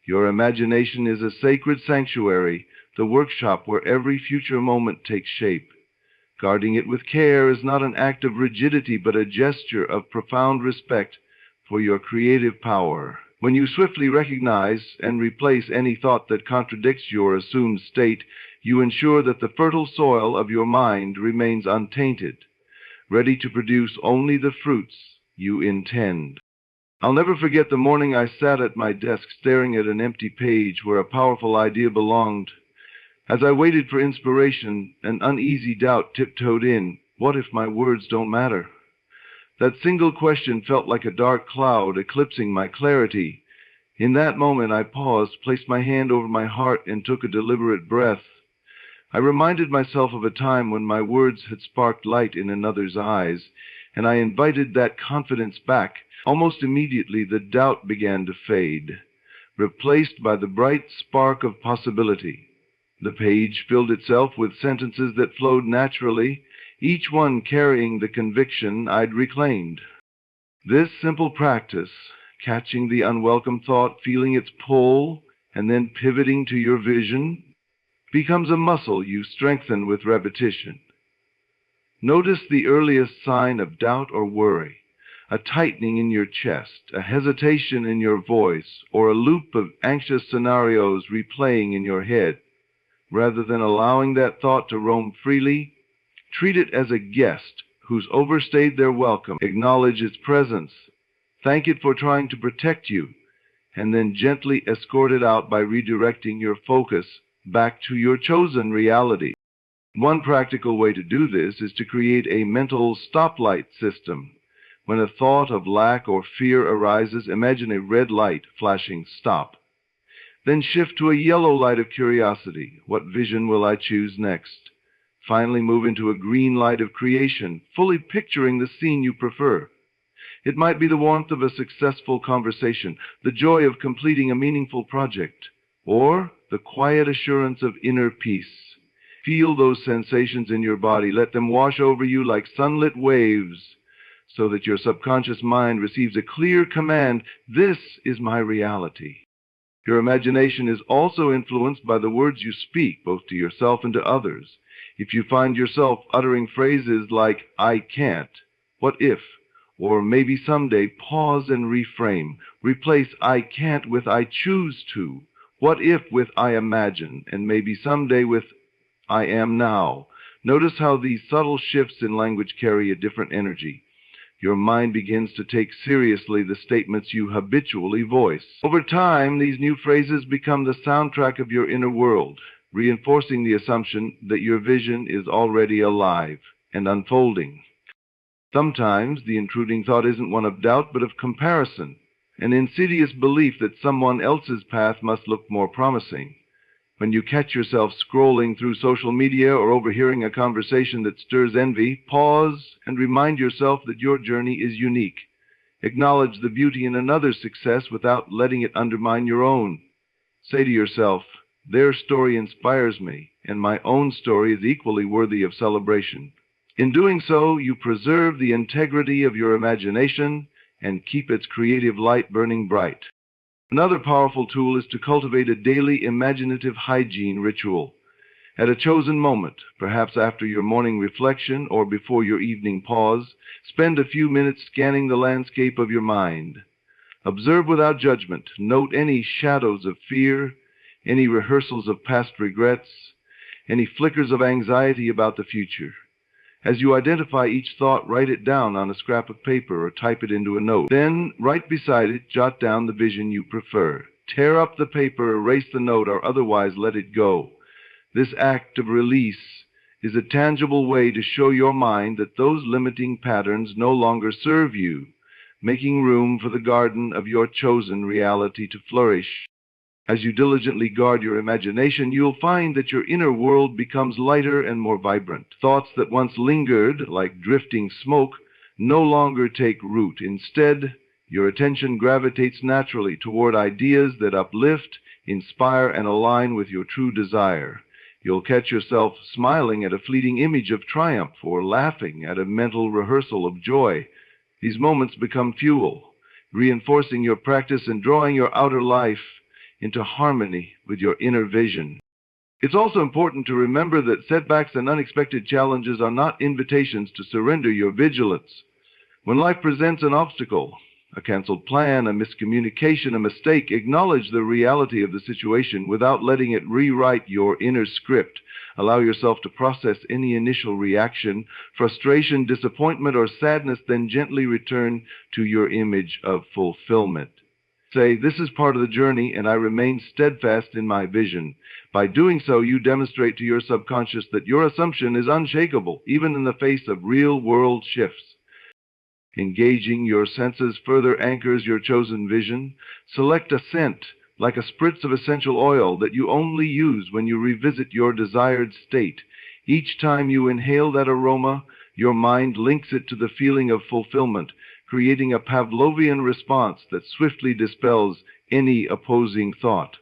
Your imagination is a sacred sanctuary, the workshop where every future moment takes shape. Guarding it with care is not an act of rigidity, but a gesture of profound respect for your creative power. When you swiftly recognize and replace any thought that contradicts your assumed state, you ensure that the fertile soil of your mind remains untainted, ready to produce only the fruits you intend. I'll never forget the morning I sat at my desk staring at an empty page where a powerful idea belonged. As I waited for inspiration, an uneasy doubt tiptoed in. What if my words don't matter? That single question felt like a dark cloud eclipsing my clarity. In that moment, I paused, placed my hand over my heart, and took a deliberate breath. I reminded myself of a time when my words had sparked light in another's eyes, and I invited that confidence back. Almost immediately, the doubt began to fade, replaced by the bright spark of possibility. The page filled itself with sentences that flowed naturally, each one carrying the conviction I'd reclaimed. This simple practice, catching the unwelcome thought, feeling its pull, and then pivoting to your vision becomes a muscle you strengthen with repetition. Notice the earliest sign of doubt or worry, a tightening in your chest, a hesitation in your voice, or a loop of anxious scenarios replaying in your head. Rather than allowing that thought to roam freely, treat it as a guest who's overstayed their welcome. Acknowledge its presence, thank it for trying to protect you, and then gently escort it out by redirecting your focus back to your chosen reality. One practical way to do this is to create a mental stoplight system. When a thought of lack or fear arises, imagine a red light flashing stop. Then shift to a yellow light of curiosity. What vision will I choose next? Finally, move into a green light of creation, fully picturing the scene you prefer. It might be the warmth of a successful conversation, the joy of completing a meaningful project, or the quiet assurance of inner peace. Feel those sensations in your body. Let them wash over you like sunlit waves, so that your subconscious mind receives a clear command: this is my reality. Your imagination is also influenced by the words you speak, both to yourself and to others. If you find yourself uttering phrases like, I can't, what if, or maybe someday, pause and reframe. Replace I can't with I choose to, what if with I imagine, and maybe someday with I am now. Notice how these subtle shifts in language carry a different energy. Your mind begins to take seriously the statements you habitually voice. Over time, these new phrases become the soundtrack of your inner world, reinforcing the assumption that your vision is already alive and unfolding. Sometimes the intruding thought isn't one of doubt, but of comparison, an insidious belief that someone else's path must look more promising. When you catch yourself scrolling through social media or overhearing a conversation that stirs envy, pause and remind yourself that your journey is unique. Acknowledge the beauty in another's success without letting it undermine your own. Say to yourself, their story inspires me, and my own story is equally worthy of celebration. In doing so, you preserve the integrity of your imagination and keep its creative light burning bright. Another powerful tool is to cultivate a daily imaginative hygiene ritual. At a chosen moment, perhaps after your morning reflection or before your evening pause, spend a few minutes scanning the landscape of your mind. Observe without judgment. Note any shadows of fear, any rehearsals of past regrets, any flickers of anxiety about the future. As you identify each thought, write it down on a scrap of paper or type it into a note. Then, right beside it, jot down the vision you prefer. Tear up the paper, erase the note, or otherwise let it go. This act of release is a tangible way to show your mind that those limiting patterns no longer serve you, making room for the garden of your chosen reality to flourish. As you diligently guard your imagination, you'll find that your inner world becomes lighter and more vibrant. Thoughts that once lingered, like drifting smoke, no longer take root. Instead, your attention gravitates naturally toward ideas that uplift, inspire, and align with your true desire. You'll catch yourself smiling at a fleeting image of triumph or laughing at a mental rehearsal of joy. These moments become fuel, reinforcing your practice and drawing your outer life into harmony with your inner vision. It's also important to remember that setbacks and unexpected challenges are not invitations to surrender your vigilance. When life presents an obstacle, a canceled plan, a miscommunication, a mistake, acknowledge the reality of the situation without letting it rewrite your inner script. Allow yourself to process any initial reaction, frustration, disappointment, or sadness, then gently return to your image of fulfillment. Say, this is part of the journey, and I remain steadfast in my vision. By doing so, you demonstrate to your subconscious that your assumption is unshakable, even in the face of real-world shifts. Engaging your senses further anchors your chosen vision. Select a scent, like a spritz of essential oil, that you only use when you revisit your desired state. Each time you inhale that aroma, your mind links it to the feeling of fulfillment, creating a Pavlovian response that swiftly dispels any opposing thought.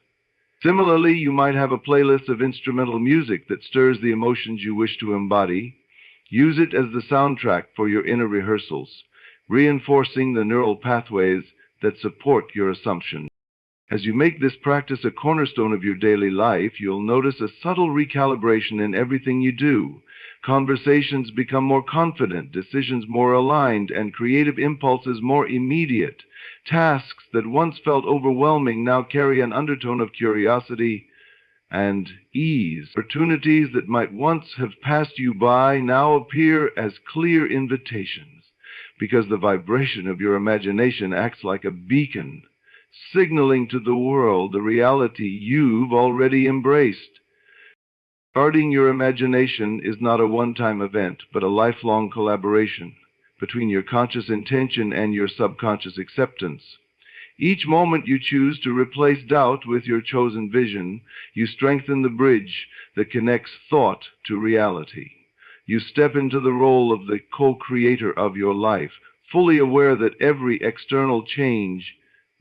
Similarly, you might have a playlist of instrumental music that stirs the emotions you wish to embody. Use it as the soundtrack for your inner rehearsals, reinforcing the neural pathways that support your assumption. As you make this practice a cornerstone of your daily life, you'll notice a subtle recalibration in everything you do. Conversations become more confident, decisions more aligned, and creative impulses more immediate. Tasks that once felt overwhelming now carry an undertone of curiosity and ease. Opportunities that might once have passed you by now appear as clear invitations, because the vibration of your imagination acts like a beacon, signaling to the world the reality you've already embraced. Guarding your imagination is not a one-time event, but a lifelong collaboration between your conscious intention and your subconscious acceptance. Each moment you choose to replace doubt with your chosen vision, you strengthen the bridge that connects thought to reality. You step into the role of the co-creator of your life, fully aware that every external change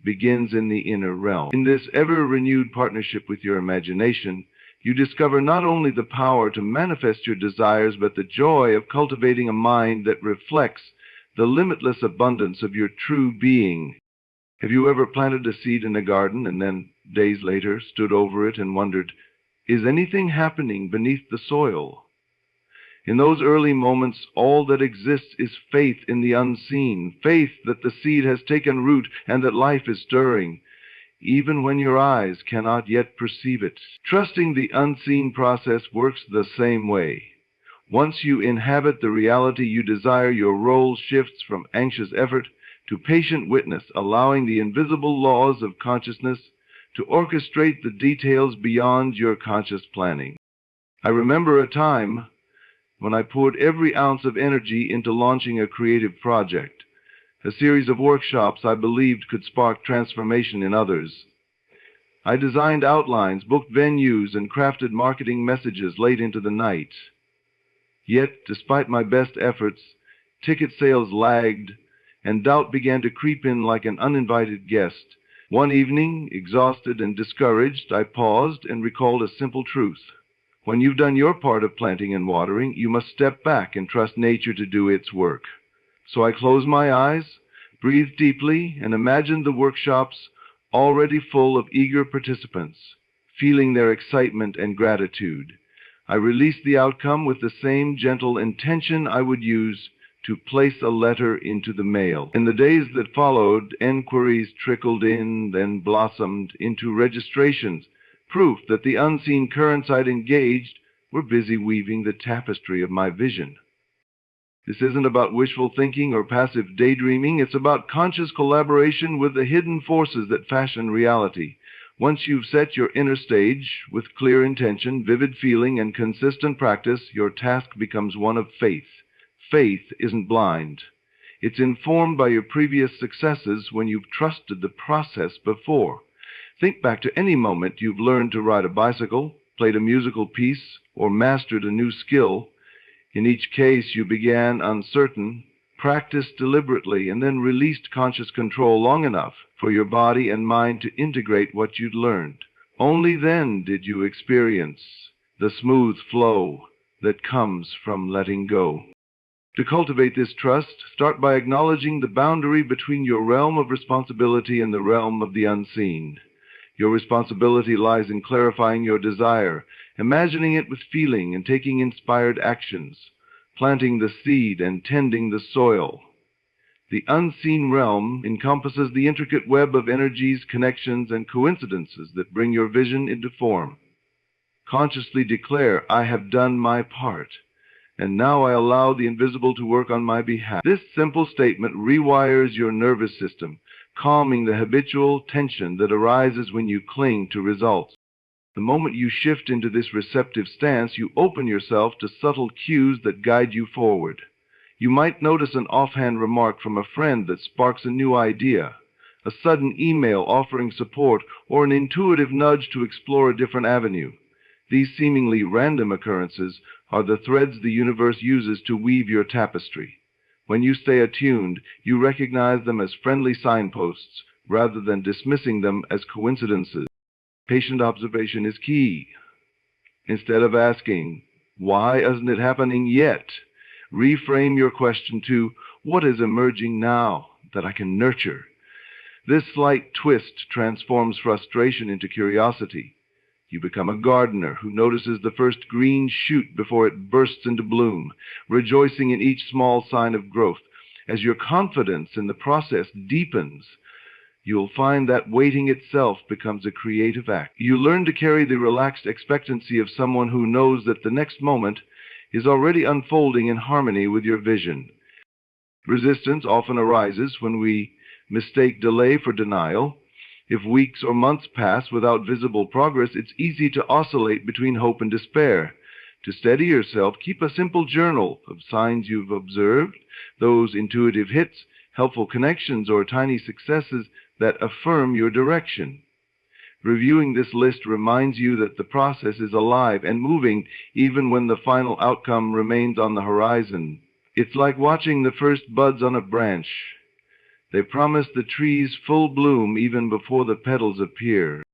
begins in the inner realm. In this ever-renewed partnership with your imagination, you discover not only the power to manifest your desires, but the joy of cultivating a mind that reflects the limitless abundance of your true being. Have you ever planted a seed in a garden and then, days later, stood over it and wondered, is anything happening beneath the soil? In those early moments, all that exists is faith in the unseen, faith that the seed has taken root and that life is stirring, even when your eyes cannot yet perceive it. Trusting the unseen process works the same way. Once you inhabit the reality you desire, your role shifts from anxious effort to patient witness, allowing the invisible laws of consciousness to orchestrate the details beyond your conscious planning. I remember a time when I poured every ounce of energy into launching a creative project, a series of workshops I believed could spark transformation in others. I designed outlines, booked venues, and crafted marketing messages late into the night. Yet, despite my best efforts, ticket sales lagged, and doubt began to creep in like an uninvited guest. One evening, exhausted and discouraged, I paused and recalled a simple truth. When you've done your part of planting and watering, you must step back and trust nature to do its work. So I closed my eyes, breathed deeply, and imagined the workshops already full of eager participants, feeling their excitement and gratitude. I released the outcome with the same gentle intention I would use to place a letter into the mail. In the days that followed, enquiries trickled in, then blossomed into registrations, proof that the unseen currents I'd engaged were busy weaving the tapestry of my vision. This isn't about wishful thinking or passive daydreaming. It's about conscious collaboration with the hidden forces that fashion reality. Once you've set your inner stage with clear intention, vivid feeling, and consistent practice, your task becomes one of faith. Faith isn't blind. It's informed by your previous successes when you've trusted the process before. Think back to any moment you've learned to ride a bicycle, played a musical piece, or mastered a new skill. In each case, you began uncertain, practiced deliberately, and then released conscious control long enough for your body and mind to integrate what you'd learned. Only then did you experience the smooth flow that comes from letting go. To cultivate this trust, start by acknowledging the boundary between your realm of responsibility and the realm of the unseen. Your responsibility lies in clarifying your desire, imagining it with feeling, and taking inspired actions, planting the seed and tending the soil. The unseen realm encompasses the intricate web of energies, connections, and coincidences that bring your vision into form. Consciously declare, I have done my part, and now I allow the invisible to work on my behalf. This simple statement rewires your nervous system, calming the habitual tension that arises when you cling to results. The moment you shift into this receptive stance, you open yourself to subtle cues that guide you forward. You might notice an offhand remark from a friend that sparks a new idea, a sudden email offering support, or an intuitive nudge to explore a different avenue. These seemingly random occurrences are the threads the universe uses to weave your tapestry. When you stay attuned, you recognize them as friendly signposts rather than dismissing them as coincidences. Patient observation is key. Instead of asking, why isn't it happening yet? Reframe your question to, what is emerging now that I can nurture? This slight twist transforms frustration into curiosity. You become a gardener who notices the first green shoot before it bursts into bloom, rejoicing in each small sign of growth. As your confidence in the process deepens, you'll find that waiting itself becomes a creative act. You learn to carry the relaxed expectancy of someone who knows that the next moment is already unfolding in harmony with your vision. Resistance often arises when we mistake delay for denial. If weeks or months pass without visible progress, it's easy to oscillate between hope and despair. To steady yourself, keep a simple journal of signs you've observed, those intuitive hits, helpful connections, or tiny successes that affirm your direction. Reviewing this list reminds you that the process is alive and moving even when the final outcome remains on the horizon. It's like watching the first buds on a branch. They promise the tree's full bloom even before the petals appear.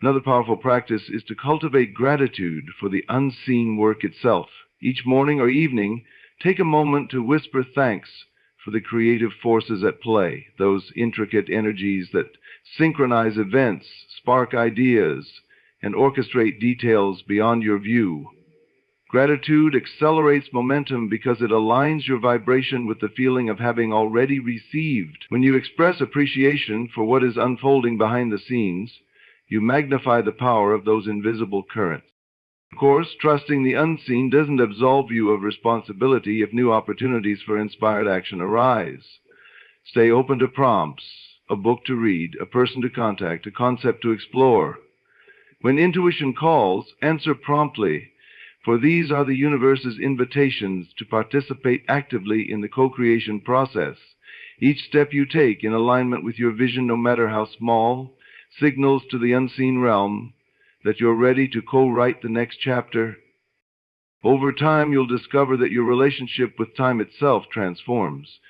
Another powerful practice is to cultivate gratitude for the unseen work itself. Each morning or evening, take a moment to whisper thanks for the creative forces at play, those intricate energies that synchronize events, spark ideas, and orchestrate details beyond your view. Gratitude accelerates momentum because it aligns your vibration with the feeling of having already received. When you express appreciation for what is unfolding behind the scenes, you magnify the power of those invisible currents. Of course, trusting the unseen doesn't absolve you of responsibility if new opportunities for inspired action arise. Stay open to prompts, a book to read, a person to contact, a concept to explore. When intuition calls, answer promptly, for these are the universe's invitations to participate actively in the co-creation process. Each step you take in alignment with your vision, no matter how small, signals to the unseen realm that you're ready to co-write the next chapter. Over time, you'll discover that your relationship with time itself transforms.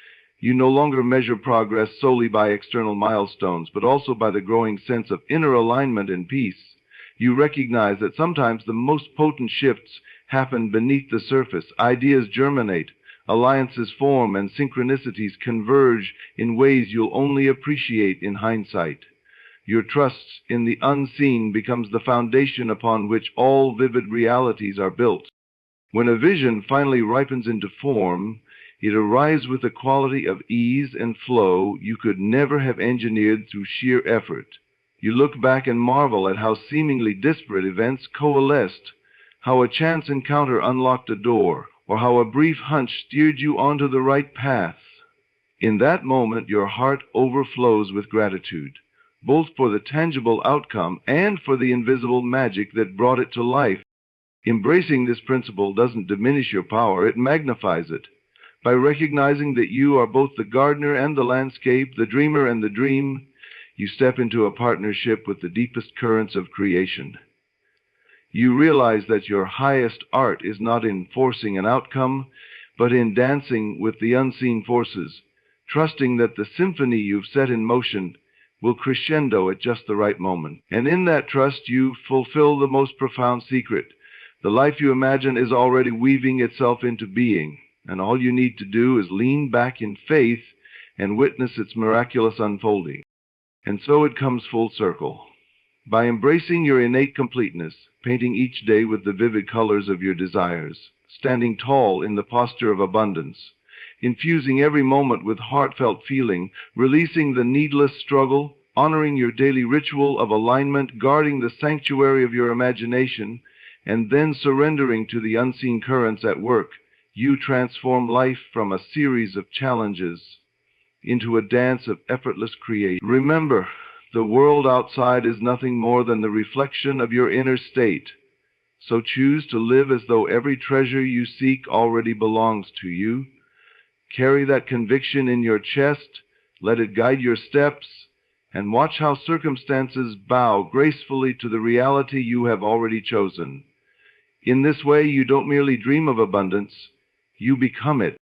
You no longer measure progress solely by external milestones, but also by the growing sense of inner alignment and peace. You recognize that sometimes the most potent shifts happen beneath the surface. Ideas germinate, alliances form, and synchronicities converge in ways you'll only appreciate in hindsight. Your trust in the unseen becomes the foundation upon which all vivid realities are built. When a vision finally ripens into form, it arrives with a quality of ease and flow you could never have engineered through sheer effort. You look back and marvel at how seemingly disparate events coalesced, how a chance encounter unlocked a door, or how a brief hunch steered you onto the right path. In that moment, your heart overflows with gratitude, both for the tangible outcome and for the invisible magic that brought it to life. Embracing this principle doesn't diminish your power, it magnifies it. By recognizing that you are both the gardener and the landscape, the dreamer and the dream, you step into a partnership with the deepest currents of creation. You realize that your highest art is not in forcing an outcome, but in dancing with the unseen forces, trusting that the symphony you've set in motion will crescendo at just the right moment. And in that trust, you fulfill the most profound secret. The life you imagine is already weaving itself into being, and all you need to do is lean back in faith and witness its miraculous unfolding. And so it comes full circle. By embracing your innate completeness, painting each day with the vivid colors of your desires, standing tall in the posture of abundance, infusing every moment with heartfelt feeling, releasing the needless struggle, honoring your daily ritual of alignment, guarding the sanctuary of your imagination, and then surrendering to the unseen currents at work, you transform life from a series of challenges into a dance of effortless creation. Remember, the world outside is nothing more than the reflection of your inner state. So choose to live as though every treasure you seek already belongs to you. Carry that conviction in your chest, let it guide your steps, and watch how circumstances bow gracefully to the reality you have already chosen. In this way, you don't merely dream of abundance, you become it.